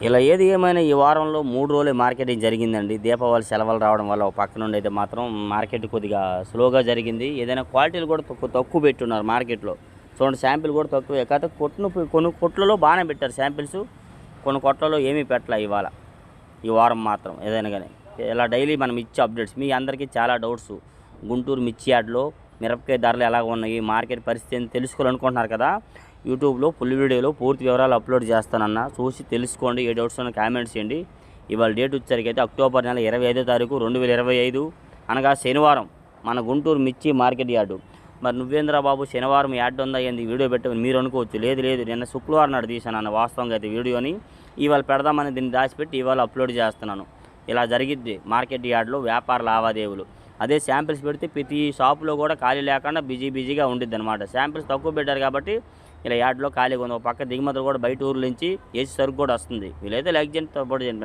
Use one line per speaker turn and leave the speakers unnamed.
ఇలా ఏది ఏమైనా ఈ వారంలో 3 రోజులే మార్కెటింగ్ జరిగిందండి. దీపావళి సెలవులు రావడం వల్ల ఒక పక్క నుండి అయితే మాత్రం మార్కెట్ కొద్దిగా స్లోగా జరిగింది. ఏదైనా క్వాలిటీలు కూడా తక్కువ పెట్టున్నారు మార్కెట్‌లో. చూడండి శాంపిల్ కూడా తక్కువే. కాకపోతే కొన్ని కొట్లలో బాగానే పెట్టారు శాంపిల్స్. కొన్ని కొట్లలో ఏమీ పెట్టలే ఇవాళ. ఈ వారం మాత్రం ఏదైనా కానీ. ఇలా డైలీ మనం ఇచ్చే అప్డేట్స్ మీ అందరికీ చాలా డౌట్స్. గుంటూరు మిర్చి యార్డ్‌లో మిరపకాయ ధరలు ఎలాగ ఉన్నాయి, మార్కెట్ పరిస్థితి ఏంటి తెలుసుకోవాలనుకుంటున్నారు కదా. యూట్యూబ్లో ఫుల్ వీడియోలో పూర్తి వివరాలు అప్లోడ్ చేస్తానన్న. చూసి తెలుసుకోండి. ఏ డౌట్స్ ఉన్నా కామెంట్స్ చేయండి. ఇవాళ డేట్ వచ్చేసరికి అయితే అక్టోబర్ నెల 25వ తారీఖు 2025 అనగా శనివారం మన గుంటూరు మిర్చి మార్కెట్ యార్డు. మరి నువ్వేంద్ర బాబు శనివారం యార్డ్ ఉందా ఏంది వీడియో పెట్టమని మీరు అనుకోవచ్చు. లేదు నిన్న శుక్రవారం నాడు తీశాను అన్న వాస్తవంగా అయితే వీడియోని. ఇవాళ పెడదామని దీన్ని దాచిపెట్టి ఇవాళ అప్లోడ్ చేస్తున్నాను. ఇలా జరిగిద్ది మార్కెట్ యార్డ్లో వ్యాపార లావాదేవీలు. అదే శాంపిల్స్ పెడితే ప్రతి షాపులో కూడా ఖాళీ లేకుండా బిజీగా ఉండిద్ది అనమాట. శాంపిల్స్ తక్కువ పెట్టారు కాబట్టి ఇలా యార్డ్లో ఖాళీగా ఉంది. ఒక పక్క దిగుమతులు కూడా బయట ఊర్ల నుంచి ఏసీ సరుకు కూడా వస్తుంది. వీలైతే లైక్ చేయండి, సపోర్ట్ చేయండి.